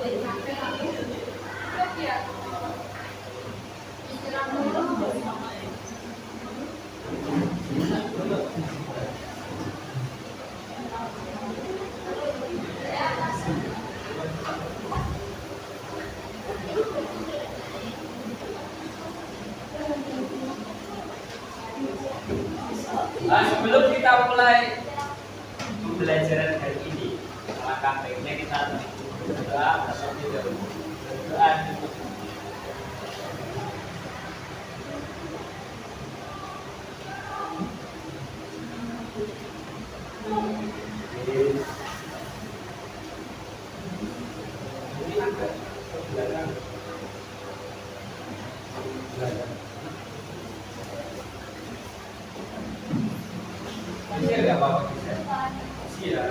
Nah, sebelum kita mulai pembelajaran hari ini, alangkah baiknya kita berdoa terlebih dahulu. Berdoa dulu. Ini agak ke belakang. Bisa nggak apa-apa bisa? Iya.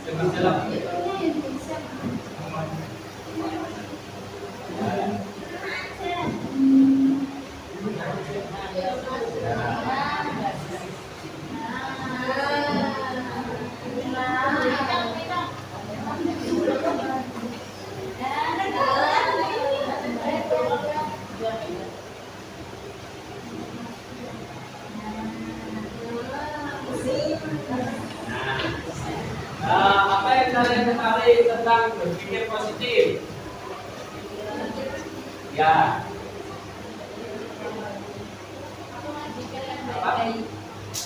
Bisa lah. Apa yang kalian ketahui tentang berpikir positif? Ya.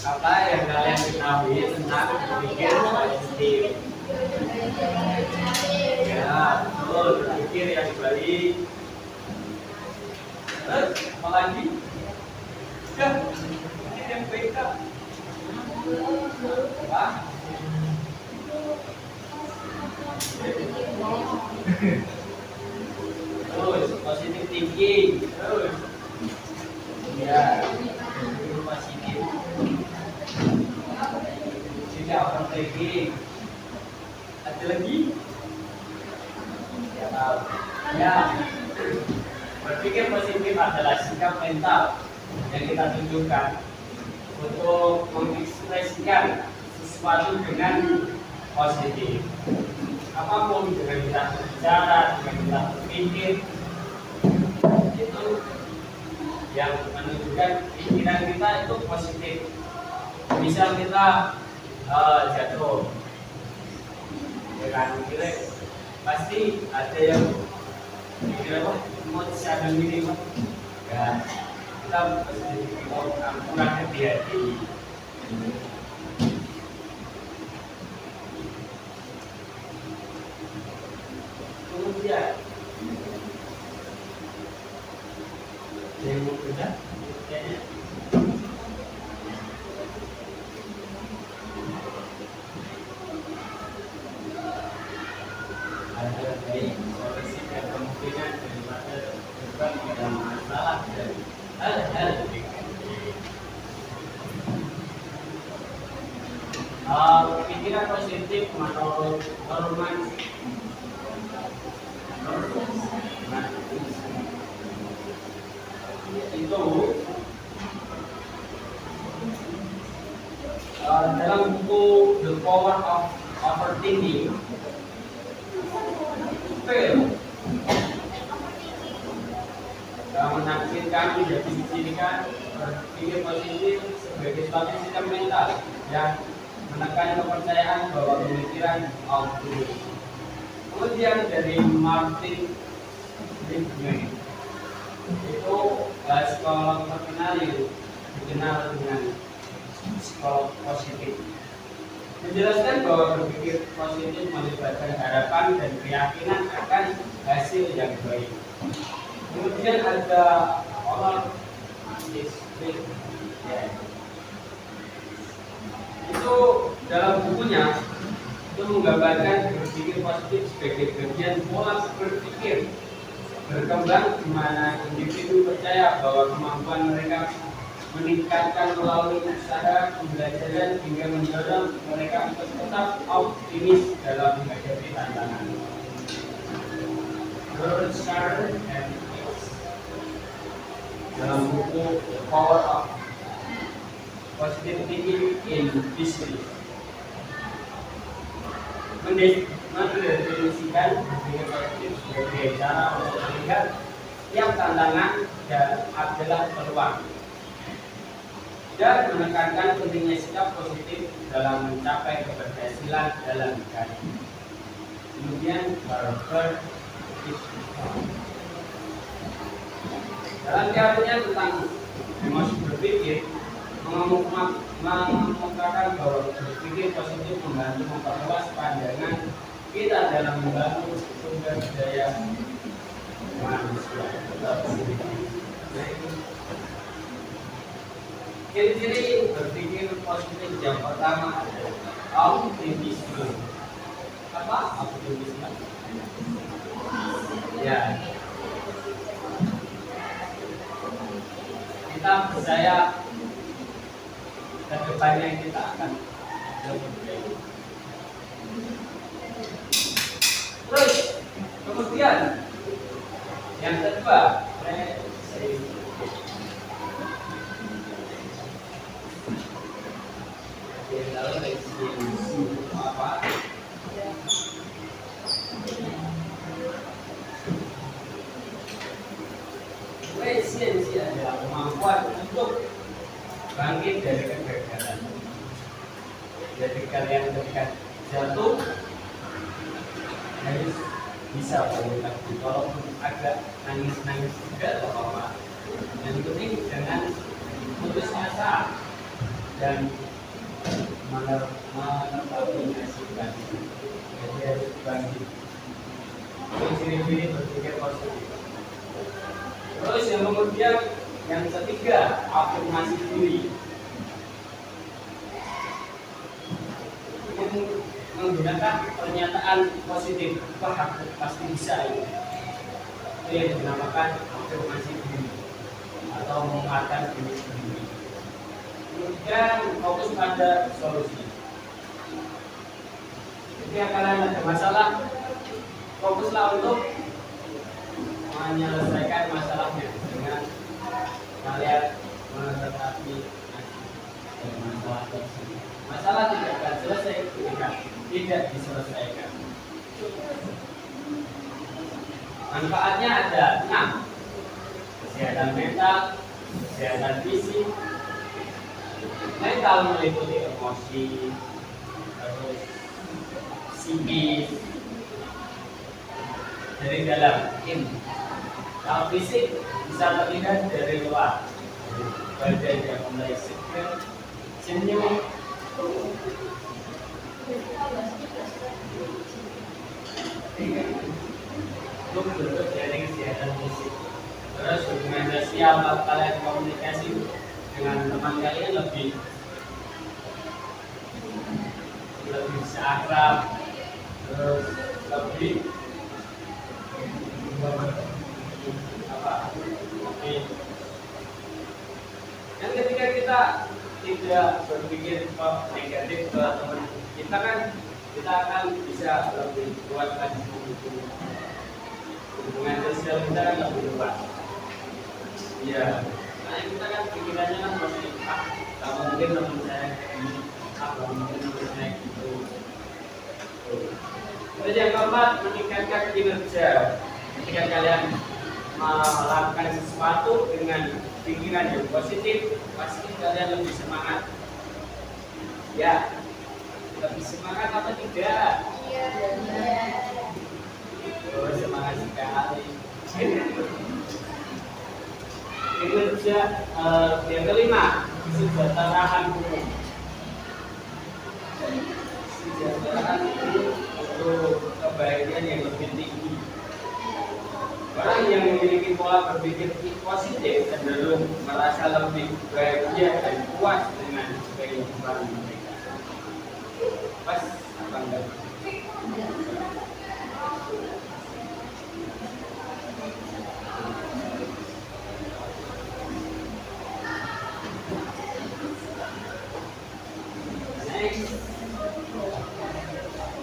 Apa yang kalian ketahui tentang berpikir positif? Ya, betul, berpikir yang baik. Terus, apa lagi? Ya, berpikir yang baik kan? Apa? Terus positif thinking, terus ya positif, tidak overthinking. Ada lagi? Ya tahu. Ya, berpikir positif adalah sikap mental yang kita tunjukkan untuk mengekspresikan sesuatu dengan positif. Apapun dengan kita berbicara, dengan kita berpikir, itu yang menunjukkan pikiran kita itu positif. Misal kita jatuh dengan mikirnya, pasti ada yang mikir apa? Mau sadar ini, ya kita pasti mau ampunan hati-hati. Kemudian yang mau kerja kayaknya ada baik solusi dan kemungkinan daripada berbagai masalah dan hal-hal pikiran positif menurut Norman itu dalam buku The Power of Overthinking menafsirkan mendefinisikan berpikir positif sebagai suatu sistem mental yang menekan kepercayaan bahwa pemikiran optimis. Kemudian dari Martin Seligman itu psikolog terkenal yang dikenal dengan psikolog positif, menjelaskan bahwa berpikir positif melibatkan harapan dan keyakinan akan hasil yang baik. Kemudian ada orang itu dalam bukunya itu menggambarkan berpikir positif sebagai bagian pola berpikir berkembang di mana individu percaya bahwa kemampuan mereka meningkatkan melalui usaha pembelajaran hingga mendorong mereka untuk tetap optimis dalam menghadapi tantangan. Sharon and dalam buku The Power of Positive Thinking in Business mendefinisikan berpikir positif sebagai cara untuk melihat tiap tantangan dan adalah peluang dan menekankan pentingnya sikap positif dalam mencapai keberhasilan dalam hidup. Kemudian Barber dalam teorinya tentang emosi berpikir mengemukakan bahwa berpikir positif membantu memperluas pandangan kita dalam membangun sumber daya manusia. Ciri-ciri berpikir positif yang pertama adalah optimisme. Apa optimisme? Ya, kita percaya ke depannya kita akan lebih baik. Terus kemudian yang kedua, apa? Resiliensi adalah kemampuan untuk bangkit dari kegagalan. Jadi kalian ketika jatuh harus bisa bangkit lagi. Walaupun agak nangis-nangis juga tidak apa-apa. Yang penting jangan putus asa dan menepati nasibkan. Jadi harus bangkit. Ciri-ciri berpikir positif. Terus yang kemudian yang ketiga, afirmasi diri. Menggunakan pernyataan positif, wah pasti bisa itu. Itu yang dinamakan afirmasi diri atau menguatkan diri sendiri. Kemudian fokus pada solusi. Ketika kalian ada masalah, fokuslah untuk menyelesaikan masalahnya dengan kalian menghadapi masalah tersebut. Masalah tidak akan selesai ketika tidak diselesaikan. Manfaatnya ada 6: kesehatan mental, kesehatan fisik. Mental meliputi emosi, terus psikis dari dalam ini. Kalau fisik bisa terlihat dari luar, badan yang mulai segar, senyum, itu bentuk dari kesehatan fisik. Terus hubungan sosial, kalau kalian komunikasi dengan teman kalian lebih seakrab, terus lebih dan ketika kita tidak berpikir negatif ke teman kita kan kita akan bisa lebih kuat lagi hubungan sosial kita kan lebih luas. Iya, karena kita kan pikirannya kan masih kalau mungkin teman saya ini kalau mungkin teman saya gitu. Terus yang keempat, meningkatkan kinerja. Ketika kalian melakukan sesuatu dengan pikiran yang positif, pasti kalian lebih semangat. Ya, lebih semangat apa tidak? Iya. Oh, semangat sekali. Kinerja yang kelima, kesejahteraan umum. Kesejahteraan umum untuk kebahagiaan yang lebih tinggi. Orang yang memiliki pola berpikir positif cenderung merasa lebih bahagia dan puas dengan kehidupan mereka. Pas apa enggak?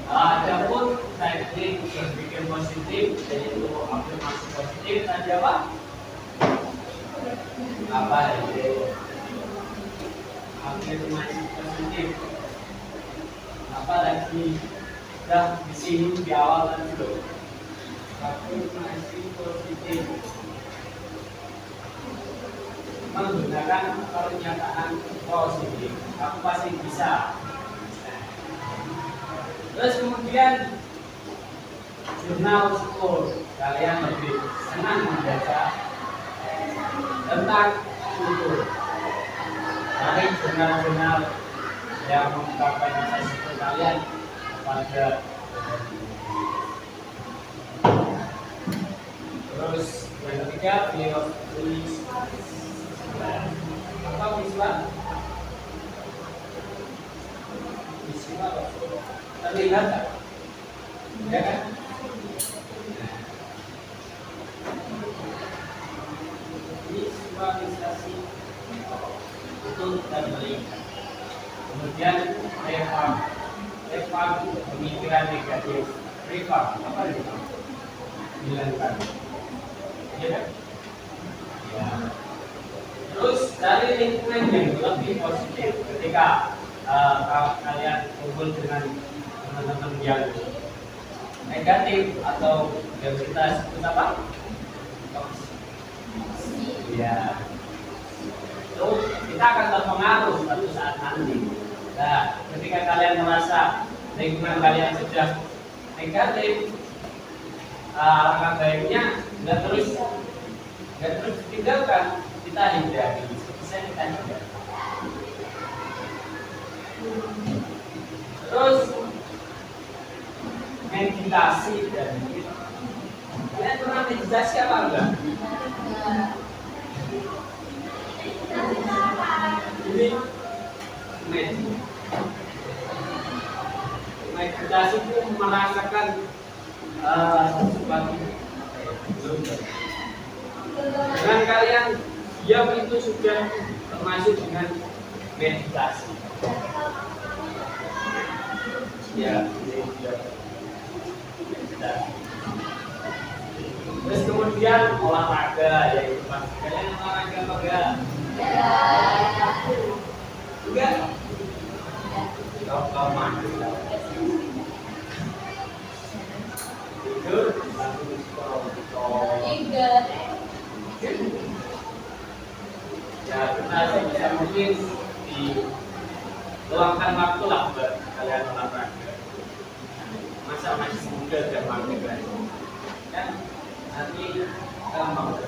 Adapun teknik berpikir positif yaitu afirmasi positif tadi apa? Apa itu? Afirmasi positif. Apa lagi? sudah disinggung di awal tadi loh. Afirmasi positif menggunakan pernyataan positif. Aku pasti bisa. Terus kemudian jurnal skor, kalian lebih senang membaca tentang kultur dari jurnal-jurnal yang mengungkapkan masa skor kalian pada terus yang ketiga visual apa visual terlihat tak? Ya kan? Visualisasi itu kita melihat. Kemudian refam pemikiran negatif. Refam apa itu? Hilangkan. Ya kan? Ya. Terus dari lingkungan yang lebih positif ketika kalian kumpul dengan teman-teman yang negatif atau intensitas itu apa? Ya. Terus kita akan terpengaruh suatu saat nanti. Nah, ketika kalian merasa lingkungan kalian sudah negatif, alangkah baiknya nggak terus tinggalkan, kita hindari, bisa kita hindari. Terus meditasi dan kalian pernah meditasi apa enggak? Ini meditasi itu merasakan sesuatu dengan kalian diam itu sudah termasuk dengan meditasi. Ya, meditasi. Terus kemudian olahraga, yaitu pasti kalian olahraga apa enggak? Enggak. Kalau mandi tidur langsung scroll. Ya, kita bisa mungkin diluangkan waktu lah buat kalian olahraga. Masa masih muda dan mandi kan? Nanti gampang.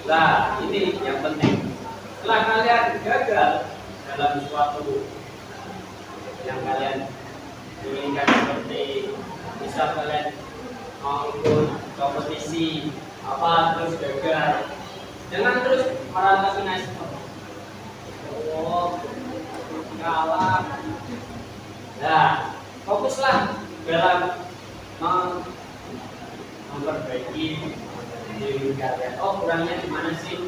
Nah, ini yang penting. Setelah kalian gagal dalam suatu yang kalian inginkan, seperti bisa kalian mau ikut kompetisi apa terus gagal, jangan terus merasa nasib. Oh, kalah. Nah, fokuslah dalam memperbaiki diri kalian. Oh, kurangnya di mana sih?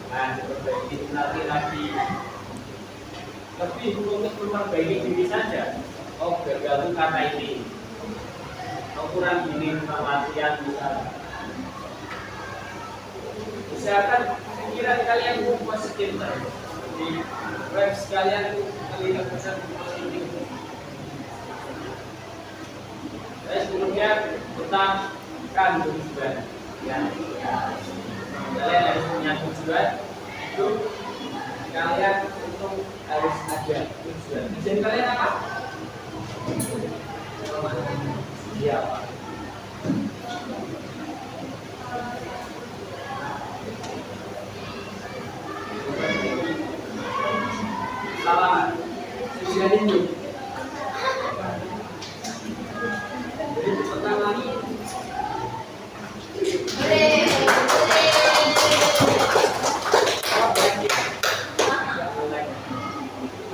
Nah, diperbaiki lagi. Lebih untuk memperbaiki diri saja. Oh, gagal itu karena ini. Oh, kurang gini kurang latihan misalnya. Usahakan pikiran kalian itu positif terus. Jadi, vibes kalian itu terlihat positif. Terus kemudian tetapkan tujuan. Ya. Kalian harus punya tujuan. Itu kalian untuk harus ada tujuan. Tujuan kalian apa? Iya, Pak. Salah. Tujuan ini. Jadi pertama ini.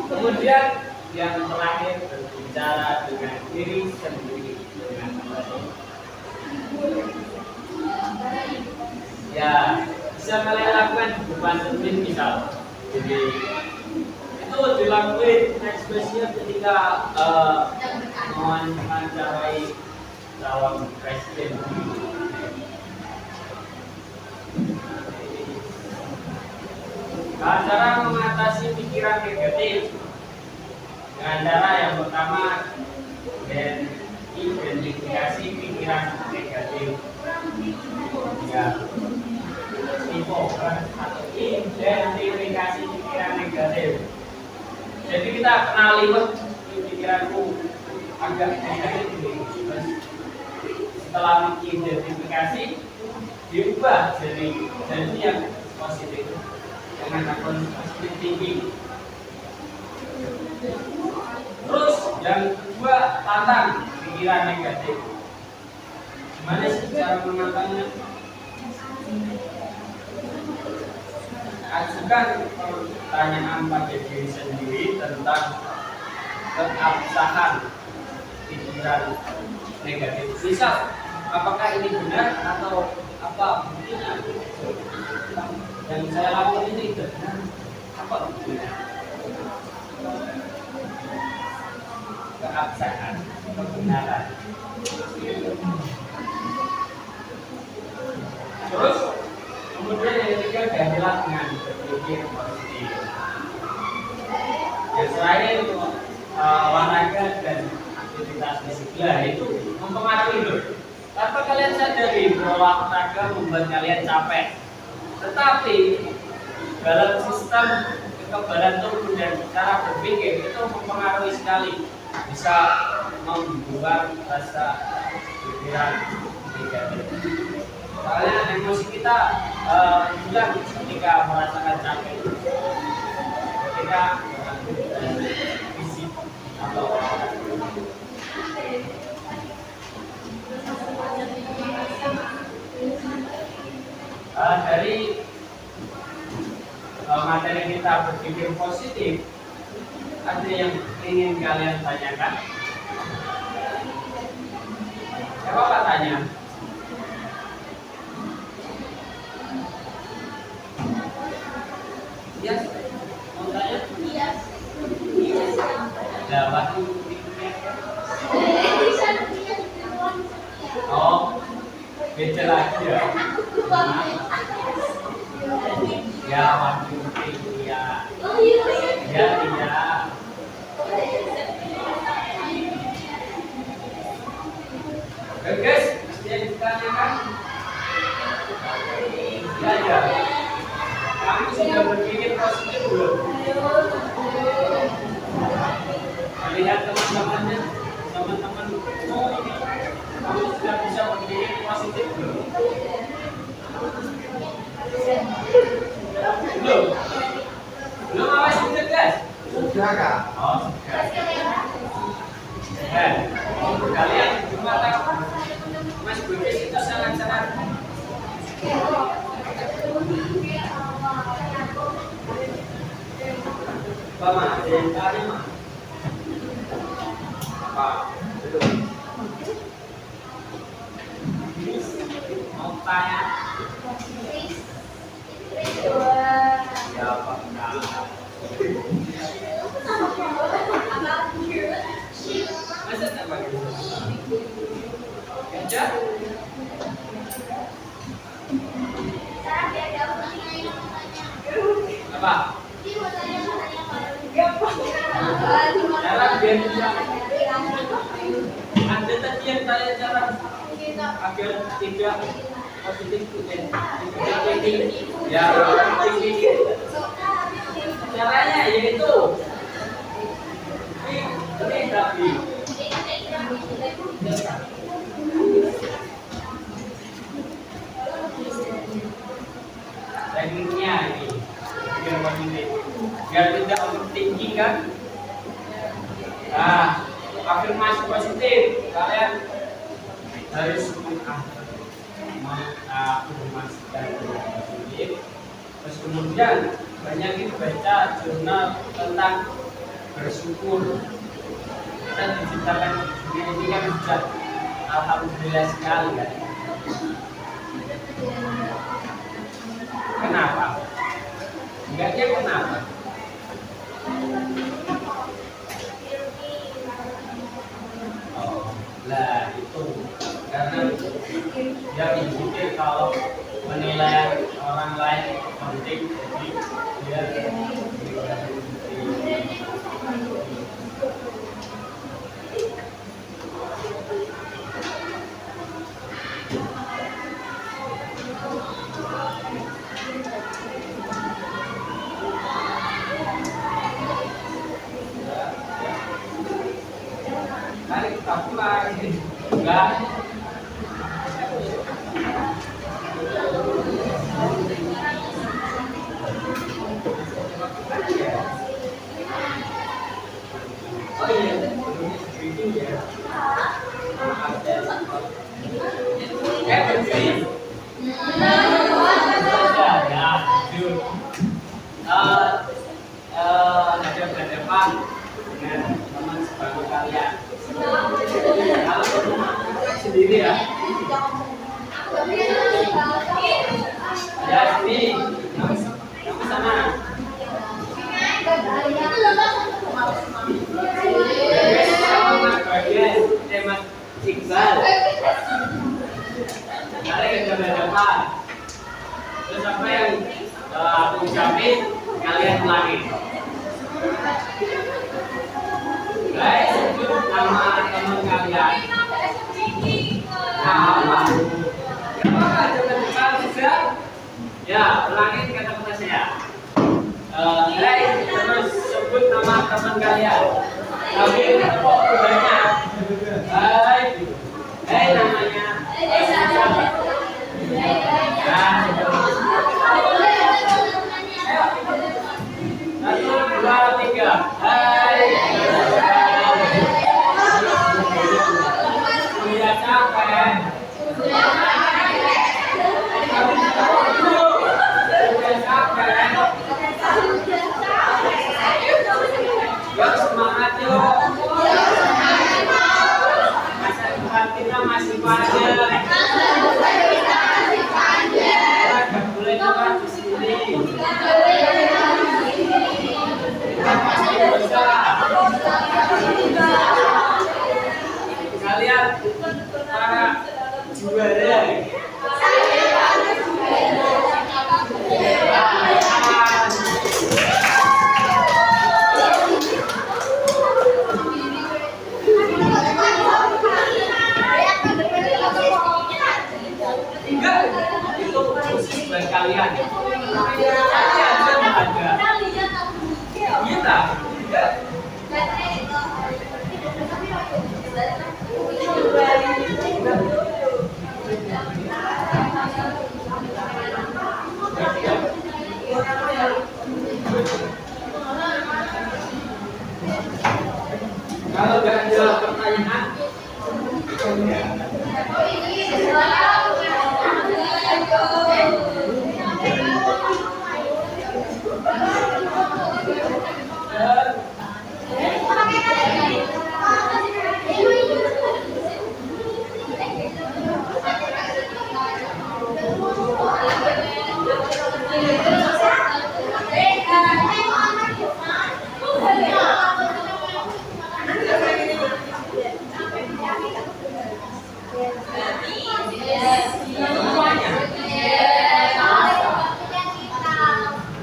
Kemudian yang terakhir berbicara dengan diri sendiri dengan ya, bisa kalian lakukan di depan cermin misal. Jadi itu dilakukan ekspresinya ketika mewawancarai calon presiden. Cara mengatasi pikiran negatif Dengan cara yang pertama, identifikasi pikiran negatif. Ya, identifikasi pikiran negatif. Jadi kita kenali pikiranku agak negatif ini. Setelah identifikasi, diubah jadi yang positif dengan akun positif tinggi. Terus yang kedua, tantang pikiran negatif. Gimana sih cara menantangnya? Ajukan pertanyaan pada diri sendiri tentang keabsahan pikiran negatif. Misal, apakah ini benar atau apa buktinya? Yang saya lakukan ini benar, apa buktinya? Keabsahan, kebenaran. Terus kemudian yang ketiga, gantilah dengan berpikir positif. Yang terakhir untuk olahraga dan aktivitas fisik itu mempengaruhi loh. Tanpa kalian sadari berolahraga membuat kalian capek, tetapi dalam sistem kekebalan tubuh dan cara berpikir itu mempengaruhi sekali, bisa membuat rasa pikiran negatif. Soalnya emosi kita hilang ketika merasakan capek, ketika fisik atau dari materi kita berpikir positif, ada yang ingin kalian tanyakan? Siapa Pak tanya? Yes. Mau tanya? Yes. Ada waktu oh, beda lagi ya. Ya, waktu ya. Ya, tidak. Oke guys, pasti yang ditanyakan. Ya. Kamu sudah berpikir positif belum? Lihat teman-temannya, teman-teman ini, kamu sudah bisa berpikir positif belum? Belum awas sudah guys? Sudah kak? Oh sudah. Kalian gimana? Mas Bukis itu sangat-sangat Pak, ada yang tanya Mak? Pak, mau tanya? Ya Pak, masa tak pakai kerja? Apa? Cara biar bisa Anda tadi yang tanya cara agar tidak positif ya caranya yaitu ini tadi tekniknya ini biar positif biar tidak overthinking kan. Nah, afirmasi positif kalian harus mengafirmasikan positif. Terus kemudian banyakin baca jurnal tentang bersyukur. Kita diciptakan di dunia ini kan sudah alhamdulillah sekali kan. Kenapa? Enggaknya kenapa? Lah itu karena dia berpikir kalau menilai orang lain penting, jadi dia Tapi lagi enggak. Oh iya, itu ya. Ada berhadapan dengan teman sebangku kalian. Kalau sendiri ya. Ya sini, kamu sana. Bagian tema Iqbal. Kalian kita berhadapan. Terus apa yang aku ucapin kalian ulangi. Guys, sebut nama teman kalian. Apa? Coba bisa. Ya, ulangin kata-kata saya. Guys, terus sebut nama teman kalian. Tapi kok banyak. Hai, namanya. Satu, dua, tiga. Hai. Sudah capek. Sudah capek. Yuk semangat yuk. Masa depan kita masih panjang. Gak boleh nyerah di sini. Kalian para juara. Enggak, itu khusus buat kalian. Kalian ada. Iya tak? Kalau nggak ada pertanyaan,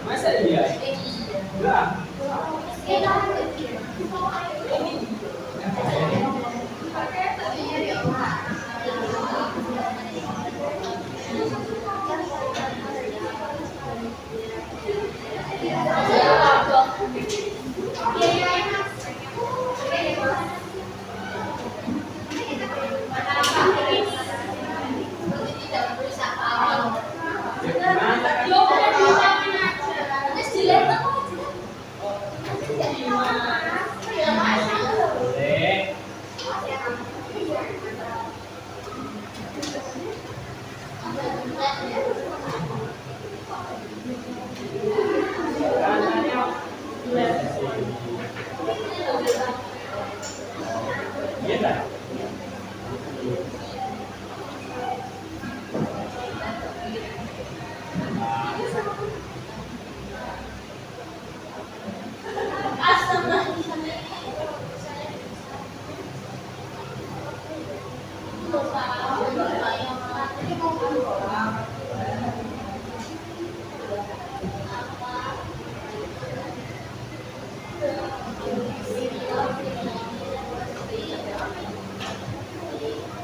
masa iya? Enggak.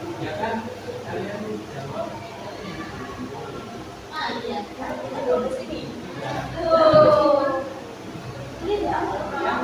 Ya kan? Kalian jawab. Ya.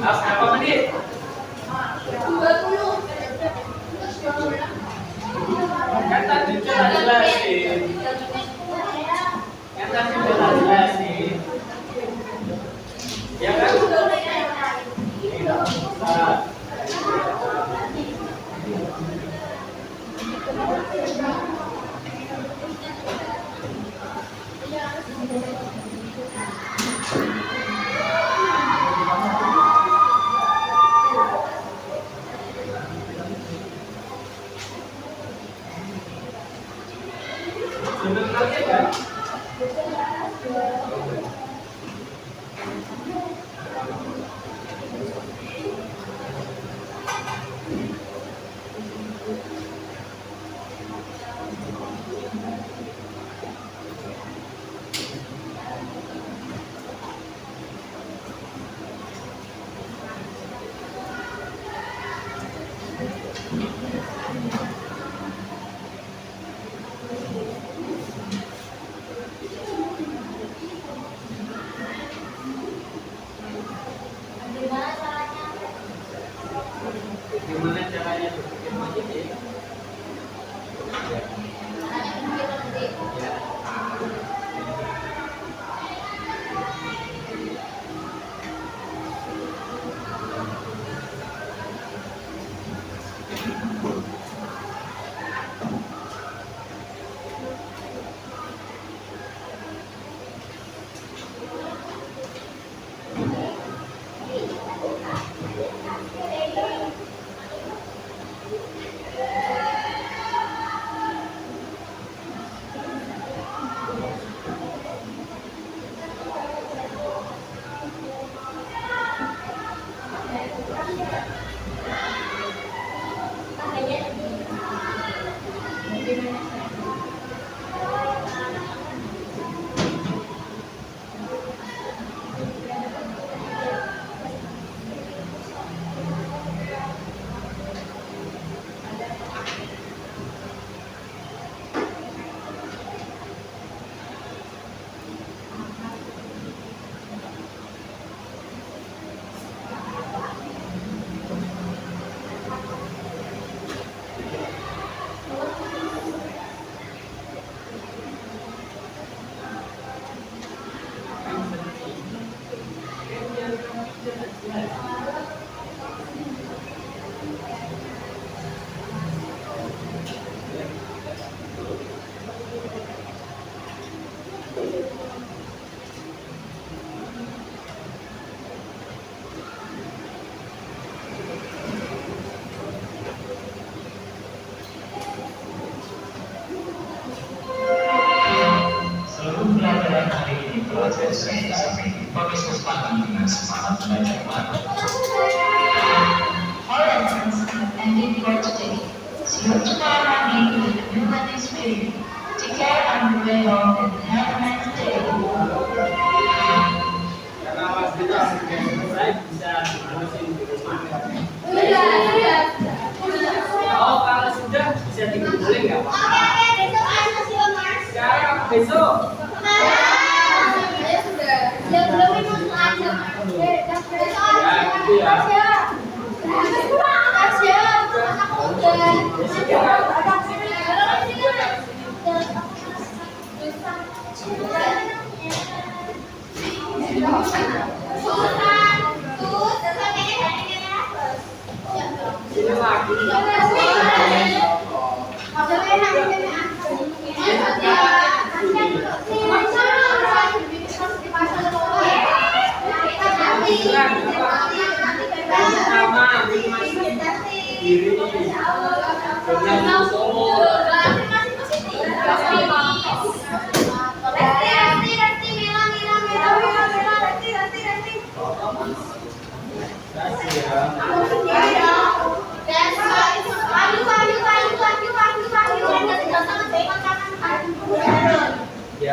Berapa menit? 20. Kan tadi udah jelasin. Kan tadi udah jelasin. Ya kan? Sebenarnya kan? Gimana caranya berpikir positif? All lessons have ended for today. See you tomorrow morning with a new learning spirit. Take care on your way home and have a nice day. Karena pas kita sudah selesai bisa terusin di rumah. Oh kalau sudah bisa dikumpulin nggak apa-apa. Sekarang besok. Ya gitu ya. Ini lagi. Sama diri dengan somo. Ya.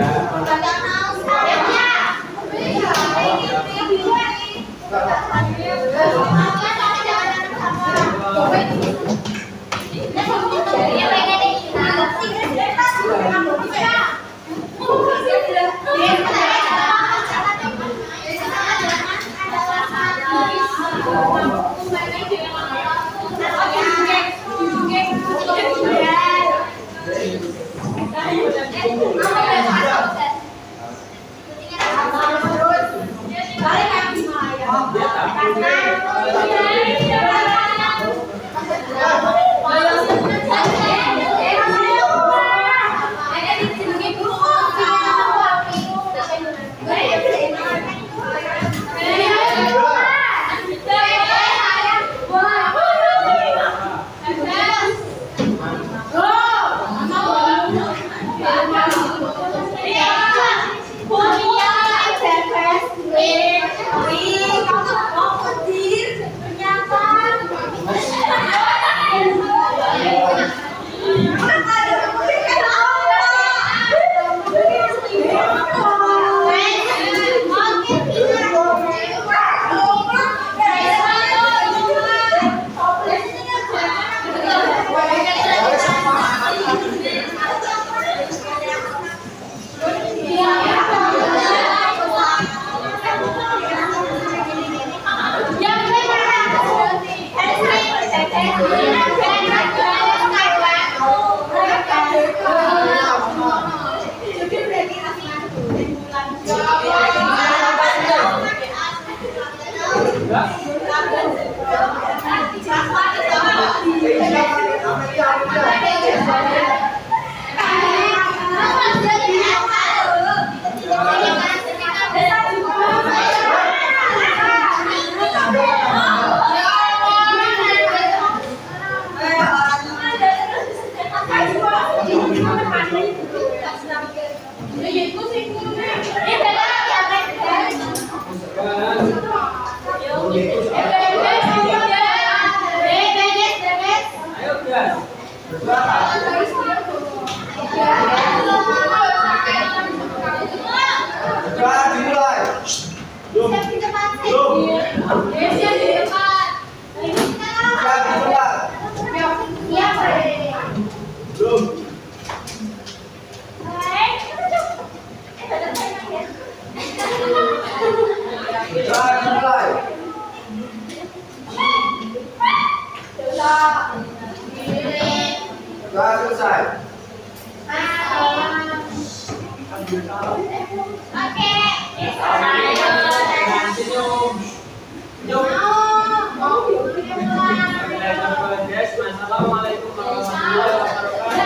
Assalamualaikum warahmatullahi wabarakatuh.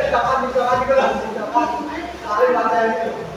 Kapan bisa lagi lah? Kapan? Hari